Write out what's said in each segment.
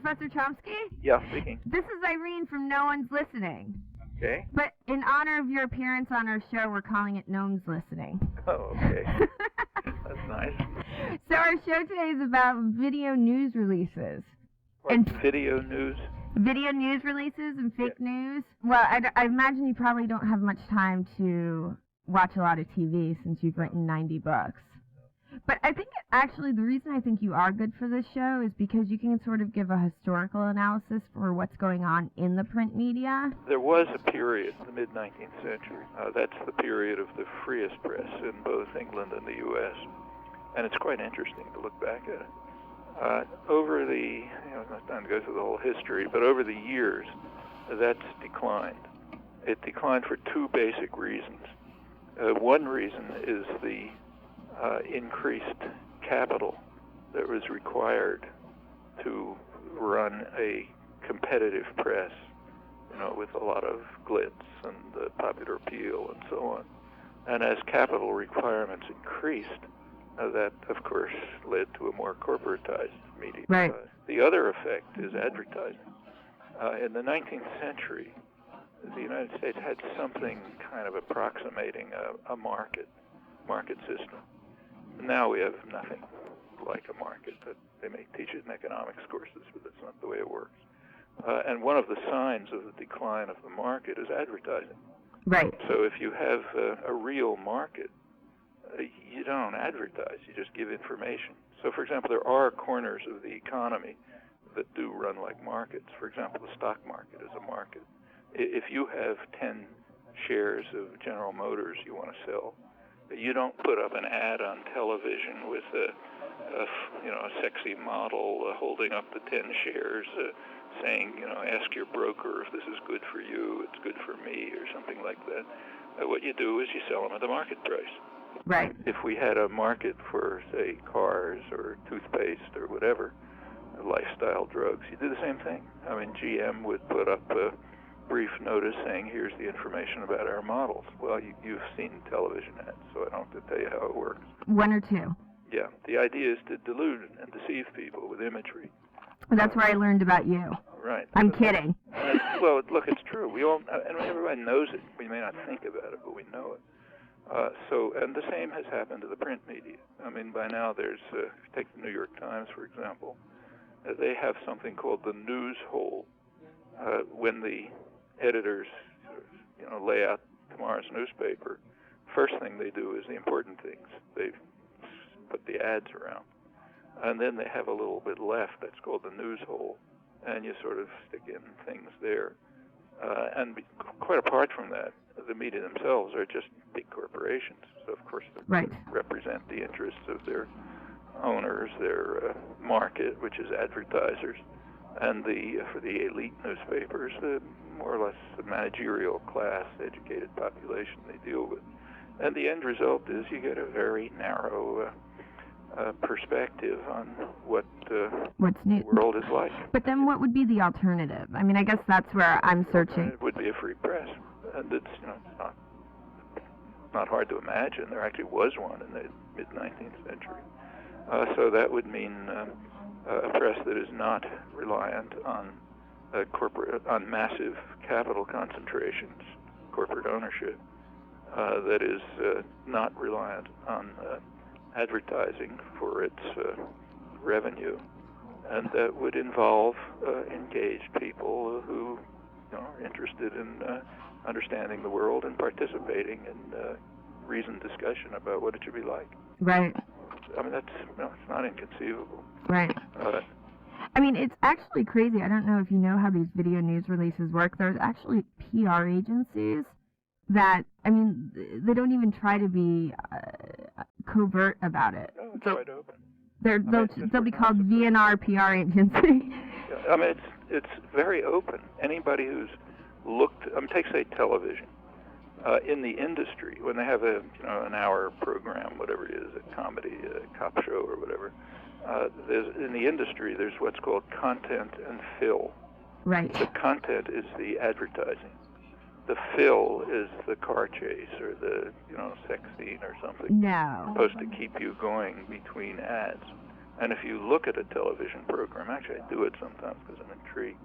Professor Chomsky? Yeah, speaking. This is Irene from No One's Listening. Okay. But in honor of your appearance on our show, we're calling it Noam's Listening. Oh, okay. That's nice. So our show today is about video news releases. Video news? Video news releases and fake news. Well, I imagine you probably don't have much time to watch a lot of TV since you've written 90 books. But I think actually the reason I think you are good for this show is because you can sort of give a historical analysis for what's going on in the print media. There was a period, the mid-19th century. That's the period of the freest press in both England and the U.S. And it's quite interesting to look back at it. Over the, not time to go through the whole history, but over the years, that's declined. It declined for two basic reasons. One reason is the increased capital that was required to run a competitive press, with a lot of glitz and popular appeal and so on. And as capital requirements increased, that, of course, led to a more corporatized media. Right. The other effect is advertising. In the 19th century, the United States had something kind of approximating a market system. Now we have nothing like a market. That they may teach it in economics courses, but that's not the way it works. And one of the signs of the decline of the market is advertising. Right. So if you have a real market, you don't advertise, you just give information. So, for example, there are corners of the economy that do run like markets. For example, the stock market is a market. If you have 10 shares of General Motors you want to sell, you don't put up an ad on television with a sexy model holding up the 10 shares saying, ask your broker if this is good for you, it's good for me, or something like that. What you do is you sell them at the market price. Right. If we had a market for, say, cars or toothpaste or whatever, lifestyle drugs, you do the same thing. I mean, GM would put up a brief notice saying, here's the information about our models. Well, you've seen television ads, so I don't have to tell you how it works. One or two. Yeah. The idea is to delude and deceive people with imagery. Well, that's where I learned about you. Right. I'm kidding. Well, look, it's true. We all, and everybody knows it. We may not think about it, but we know it. And the same has happened to the print media. I mean, by now there's, take the New York Times, for example, they have something called the news hole. When the editors, lay out tomorrow's newspaper, first thing they do is the important things. They put the ads around. And then they have a little bit left that's called the news hole, and you sort of stick in things there. Quite apart from that, the media themselves are just big corporations. So, of course, they represent the interests of their owners, their market, which is advertisers, and for the elite newspapers, more or less the managerial class, educated population they deal with. And the end result is you get a very narrow perspective on what what's new. The world is like. But then what would be the alternative? I mean, I guess that's where I'm searching. It would be a free press. And it's not hard to imagine. There actually was one in the mid-19th century. So that would mean a press that is not reliant on on massive capital concentrations, corporate ownership, that is not reliant on advertising for its revenue, and that would involve engaged people who are interested in understanding the world and participating in reasoned discussion about what it should be like. Right. I mean, it's not inconceivable. Right. I mean, it's actually crazy. I don't know if you know how these video news releases work. There's actually PR agencies that, I mean, they don't even try to be covert about it. No, it's wide open. They'll be called VNR PR agency. I mean, it's very open. Anybody who's looked, take, say, television. In the industry, when they have an hour program, whatever it is, a comedy, a cop show or whatever, in the industry, there's what's called content and fill. Right. The content is the advertising. The fill is the car chase or the sex scene or something. No. Supposed to keep you going between ads. And if you look at a television program, actually I do it sometimes because I'm intrigued,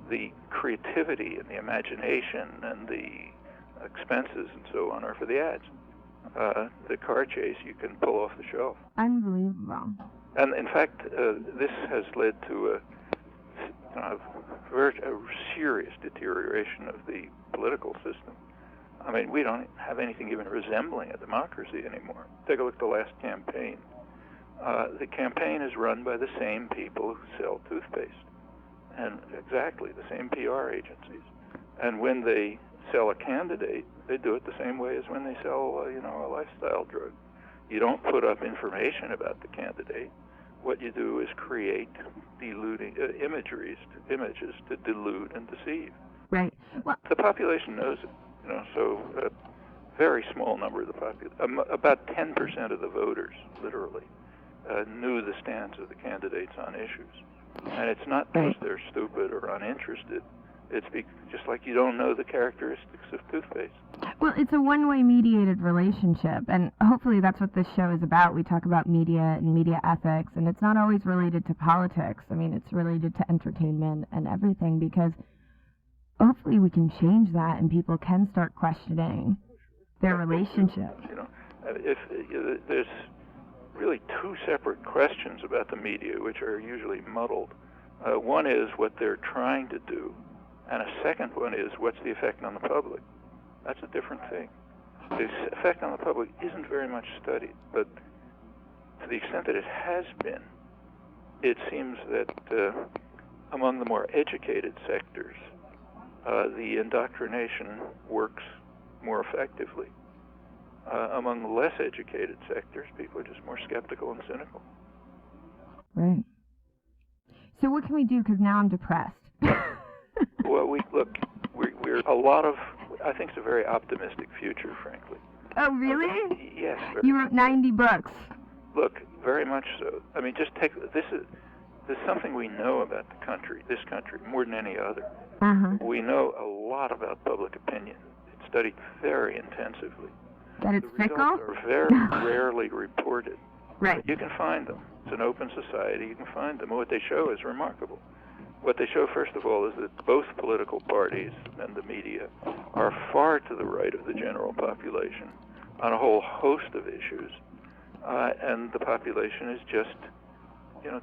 the creativity and the imagination and the expenses and so on are for the ads. The car chase you can pull off the shelf. Unbelievable. And in fact, this has led to a serious deterioration of the political system. I mean, we don't have anything even resembling a democracy anymore. Take a look at the last campaign. The campaign is run by the same people who sell toothpaste, and exactly the same PR agencies. And when they sell a candidate, they do it the same way as when they sell, a lifestyle drug. You don't put up information about the candidate. What you do is create deluding images to delude and deceive. Right. Well, the population knows it. So a very small number of the population, about 10% of the voters, literally, knew the stance of the candidates on issues. And it's not because they're stupid or uninterested. It's just like you don't know the characteristics of toothpaste. Well, it's a one-way mediated relationship, and hopefully that's what this show is about. We talk about media and media ethics, and it's not always related to politics. I mean, it's related to entertainment and everything, because hopefully we can change that and people can start questioning their relationship. If there's really two separate questions about the media, which are usually muddled. One is what they're trying to do, and a second one is what's the effect on the public. That's a different thing. The effect on the public isn't very much studied, but to the extent that it has been, it seems that among the more educated sectors, the indoctrination works more effectively. Among the less educated sectors, people are just more skeptical and cynical. Right. So what can we do? Because now I'm depressed. Well, we're a lot of, I think it's a very optimistic future, frankly. Oh, really? Yes. You wrote 90 books. Look, very much so. I mean, just take, there's something we know about this country, more than any other. Uh-huh. We know a lot about public opinion. It's studied very intensively. That it's fickle? The results are very rarely reported. Right. You can find them. It's an open society. You can find them. What they show is remarkable. What they show, first of all, is that both political parties and the media are far to the right of the general population on a whole host of issues. And the population is just,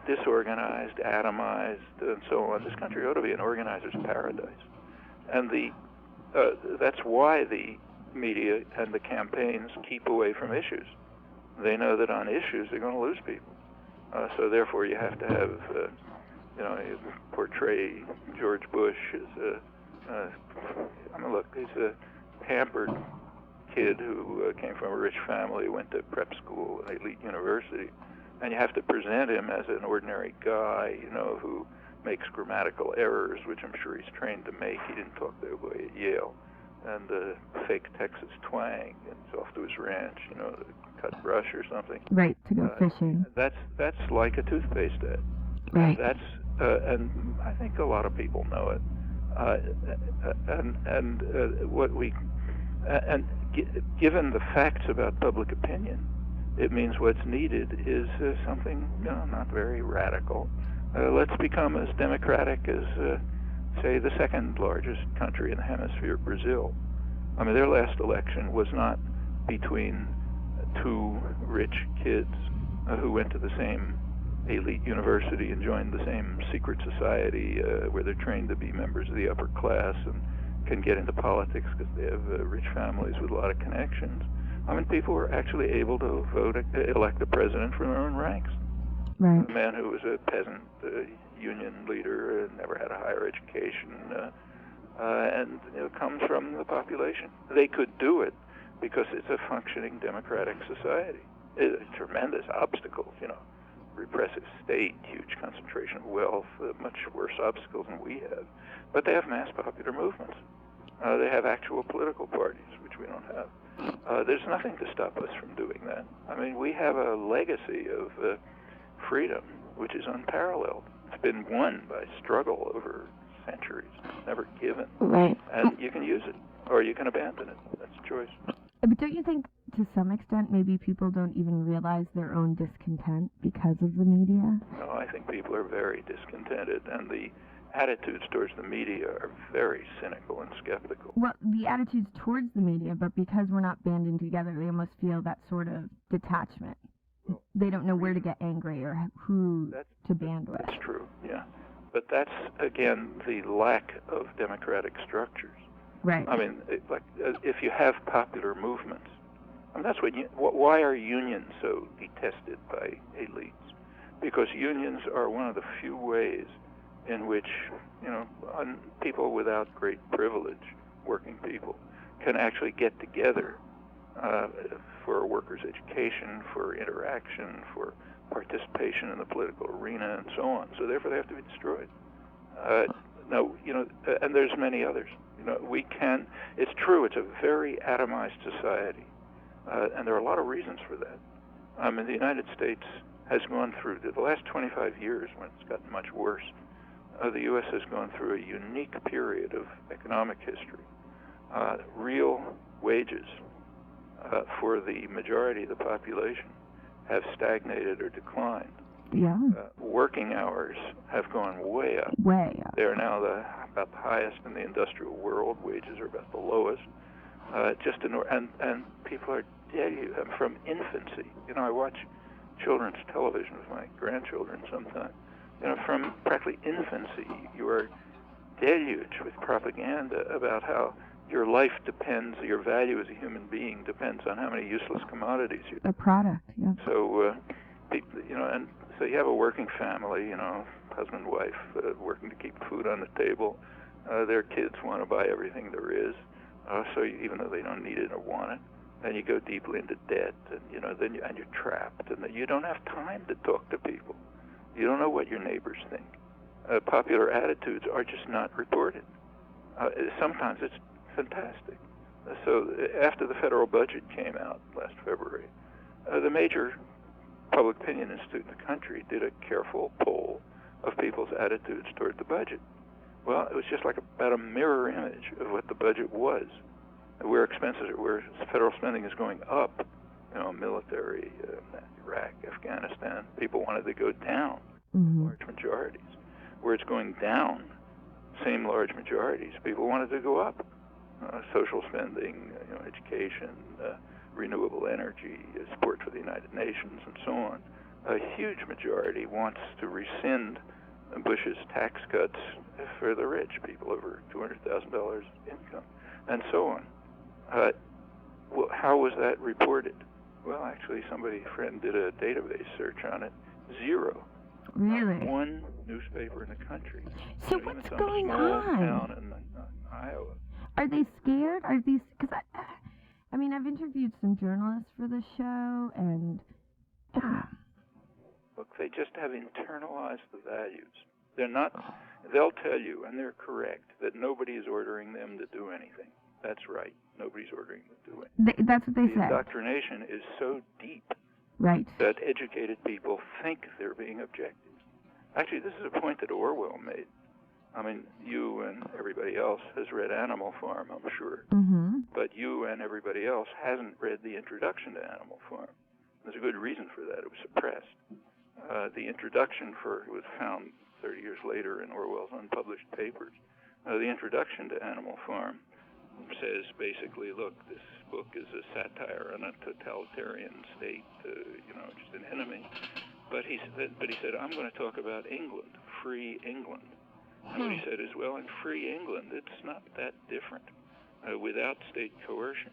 disorganized, atomized, and so on. This country ought to be an organizer's paradise. And that's why the media and the campaigns keep away from issues. They know that on issues they're going to lose people. So therefore you have to have, you portray George Bush as look, he's a pampered kid who came from a rich family, went to prep school, an elite university, and you have to present him as an ordinary guy, who makes grammatical errors, which I'm sure he's trained to make. He didn't talk that way at Yale. And fake Texas twang, and he's off to his ranch, to cut brush or something. Right, to go fishing. That's like a toothpaste ad. Right. And I think a lot of people know it. Given the facts about public opinion, it means what's needed is something not very radical. Let's become as democratic as say the second largest country in the hemisphere, Brazil. I mean, their last election was not between two rich kids who went to the same elite university and joined the same secret society where they're trained to be members of the upper class and can get into politics because they have rich families with a lot of connections. I mean, people were actually able to elect a president from their own ranks. Right. A man who was a peasant union leader, never had a higher education, and comes from the population. They could do it because it's a functioning democratic society. Tremendous obstacles, repressive state, huge concentration of wealth, much worse obstacles than we have. But they have mass popular movements. They have actual political parties, which we don't have. There's nothing to stop us from doing that. I mean, we have a legacy of freedom, which is unparalleled. It's been won by struggle over centuries, never given. Right. And you can use it, or you can abandon it. That's a choice. But don't you think to some extent, maybe people don't even realize their own discontent because of the media? No, I think people are very discontented, and the attitudes towards the media are very cynical and skeptical. Well, the attitudes towards the media, but because we're not banding together, they almost feel that sort of detachment. Well, they don't know where to get angry or who to band with. That's true, yeah. But that's, again, the lack of democratic structures. Right. I mean, if you have popular movements, I mean, that's why are unions so detested by elites? Because unions are one of the few ways in which, people without great privilege, working people, can actually get together for a workers' education, for interaction, for participation in the political arena, and so on. So therefore, they have to be destroyed. And there's many others. It's true, it's a very atomized society, and there are a lot of reasons for that. The United States has gone through, the last 25 years, when it's gotten much worse, the U.S. has gone through a unique period of economic history. Real wages for the majority of the population have stagnated or declined. Yeah. Working hours have gone way up. Way up. They're now about the highest in the industrial world. Wages are about the lowest. And people are from infancy. I watch children's television with my grandchildren sometimes. From practically infancy, you are deluged with propaganda about how your life depends, your value as a human being depends on how many useless commodities you. A product, yeah. So, and so you have a working family, husband, wife, working to keep food on the table. Their kids want to buy everything there is, so even though they don't need it or want it, then you go deeply into debt, and then you're trapped, and you don't have time to talk to people. You don't know what your neighbors think. Popular attitudes are just not reported. Sometimes it's fantastic. So after the federal budget came out last February, the major public opinion institute in the country did a careful poll of people's attitudes toward the budget. Well, it was just like about a mirror image of what the budget was, where federal spending is going up. Military, Iraq, Afghanistan, people wanted to go down, large majorities. Where it's going down, same large majorities, people wanted to go up. Social spending, education, renewable energy, support for the United Nations, and so on. A huge majority wants to rescind Bush's tax cuts for the rich, people over $200,000 income, and so on. How was that reported? Well, actually, a friend did a database search on it. Zero. Really? Not one newspaper in the country. So what's going on? Town in Iowa. Are they scared? Are these? Because I've interviewed some journalists for the show, and look, they just have internalized the values. They're not. They'll tell you, and they're correct, that nobody is ordering them to do anything. That's right. Nobody's ordering them to do anything. That's what they the say. Indoctrination is so deep, right, that educated people think they're being objective. Actually, this is a point that Orwell made. You and everybody else has read Animal Farm, I'm sure. Mm-hmm. But you and everybody else hasn't read the introduction to Animal Farm. There's a good reason for that. It was suppressed. The introduction it was found 30 years later in Orwell's unpublished papers. The introduction to Animal Farm says basically, look, this book is a satire on a totalitarian state, just an enemy. But he said, I'm going to talk about England, free England. And what he said is, well, in free England, it's not that different. Without state coercion,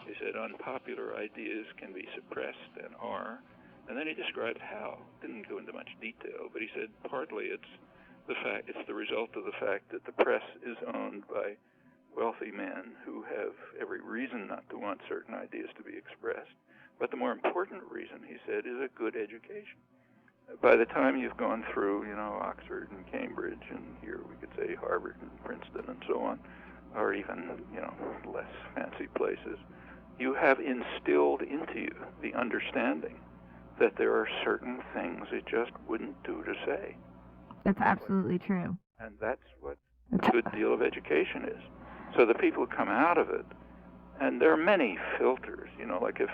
he said, unpopular ideas can be suppressed and are. And then he described how. Didn't go into much detail, but he said partly it's the result of the fact that the press is owned by wealthy men who have every reason not to want certain ideas to be expressed. But the more important reason, he said, is a good education. By the time you've gone through, Oxford and Cambridge, and here we could say Harvard and Princeton and so on, or even, less fancy places, you have instilled into you the understanding that there are certain things it just wouldn't do to say. That's absolutely true. And that's what a good deal of education is. So the people who come out of it, and there are many filters, You know, like if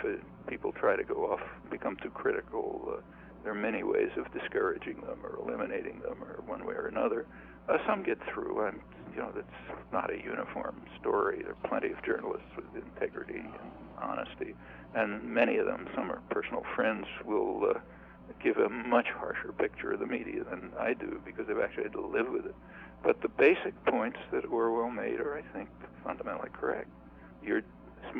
people try to go off, become too critical, there are many ways of discouraging them or eliminating them or one way or another. Some get through, and you know, that's not a uniform story. There are plenty of journalists with integrity and honesty, and many of them, some are personal friends, will give a much harsher picture of the media than I do because they've actually had to live with it. But the basic points that Orwell made are, I think, fundamentally correct.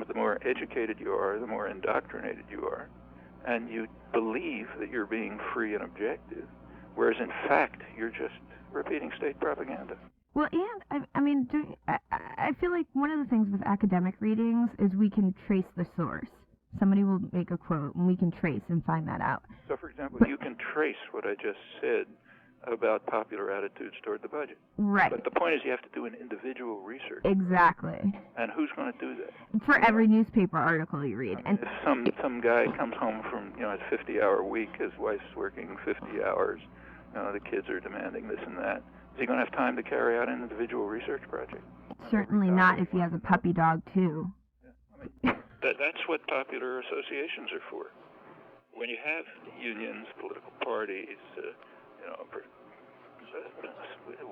The more educated you are, the more indoctrinated you are, and you believe that you're being free and objective, whereas in fact you're just repeating state propaganda. Well, and I feel like one of the things with academic readings is we can trace the source. Somebody will make a quote, and we can trace and find that out. So, for example, you can trace what I just said about popular attitudes toward the budget. Right. But the point is you have to do an individual research. Exactly. And who's going to do that? For every newspaper article you read. I mean, if some guy comes home from, you know, a 50-hour week, his wife's working 50 hours, the kids are demanding this and that, is he going to have time to carry out an individual research project? Certainly not if he has a puppy dog, too. Yeah. That's what popular associations are for. When you have unions, political parties,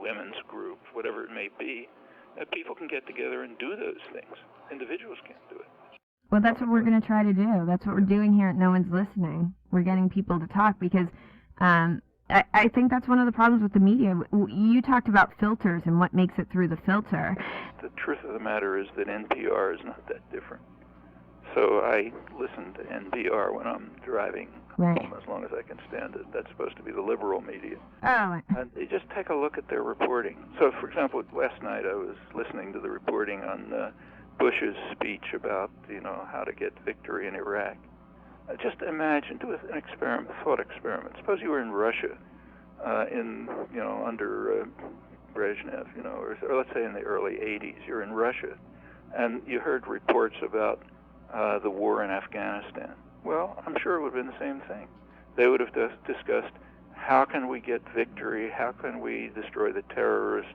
women's groups, whatever it may be, people can get together and do those things. Individuals can't do it. Well, that's what we're going to try to do. That's what we're doing here at No One's Listening. We're getting people to talk because I think that's one of the problems with the media. You talked about filters and what makes it through the filter. The truth of the matter is that NPR is not that different. So I listen to NPR when I'm driving home as long as I can stand it. That's supposed to be the liberal media. Oh. And you just take a look at their reporting. So, for example, last night I was listening to the reporting on Bush's speech about, how to get victory in Iraq. Just imagine, do an experiment, thought experiment. Suppose you were in Russia under Brezhnev, or let's say in the early 80s. You're in Russia, and you heard reports about the war in Afghanistan. Well, I'm sure it would have been the same thing. They would have discussed how can we get victory, how can we destroy the terrorists,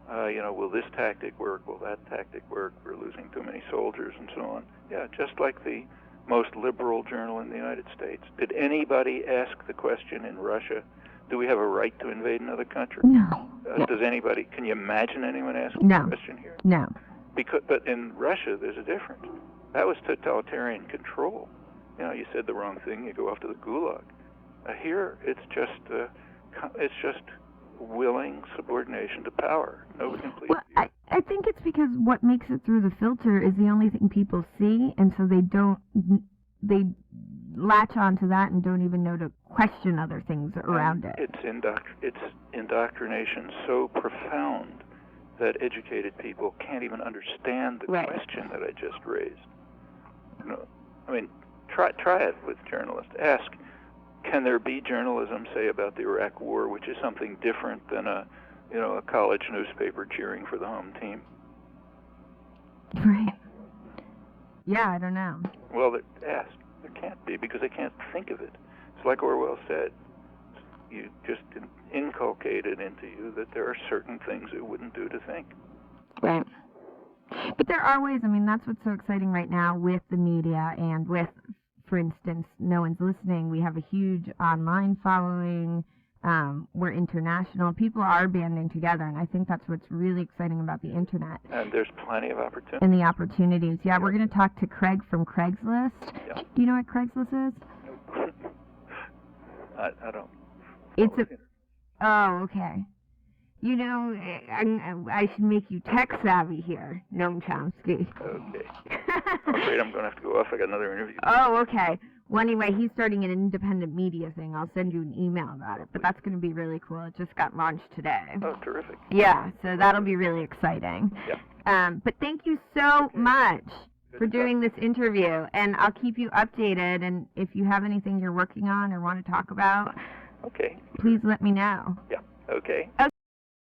will this tactic work, will that tactic work, we're losing too many soldiers, and so on. Yeah, just like the most liberal journal in the United States. Did anybody ask the question in Russia, do we have a right to invade another country? No. Can you imagine anyone asking the question here? No. But in Russia, there's a difference. That was totalitarian control. You said the wrong thing, you go off to the gulag. Here, it's just willing subordination to power. No complete. Well, I think it's because what makes it through the filter is the only thing people see, and so they latch onto that and don't even know to question other things around it. It's indoctrination so profound that educated people can't even understand the question that I just raised. Try it with journalists. Ask, can there be journalism, say, about the Iraq War, which is something different than a college newspaper cheering for the home team? Right. Yeah, I don't know. Well, ask. There can't be, because they can't think of it. It's like Orwell said. You just inculcated into you that there are certain things it wouldn't do to think. Right. But there are ways, that's what's so exciting right now with the media and with, for instance, No One's Listening. We have a huge online following. We're international. People are banding together, and I think that's what's really exciting about the internet. And there's plenty of opportunities. And the opportunities. Yeah, we're going to talk to Craig from Craigslist. Yeah. Do you know what Craigslist is? I don't. Oh, okay. I should make you tech savvy here, Noam Chomsky. Okay. I'm afraid I'm going to have to go off. I got another interview. Oh, okay. Well, anyway, he's starting an independent media thing. I'll send you an email about it, but that's going to be really cool. It just got launched today. Oh, terrific. Yeah, so that'll be really exciting. Yeah. But thank you so much for doing this interview, and I'll keep you updated, and if you have anything you're working on or want to talk about, okay, please let me know. Yeah, okay.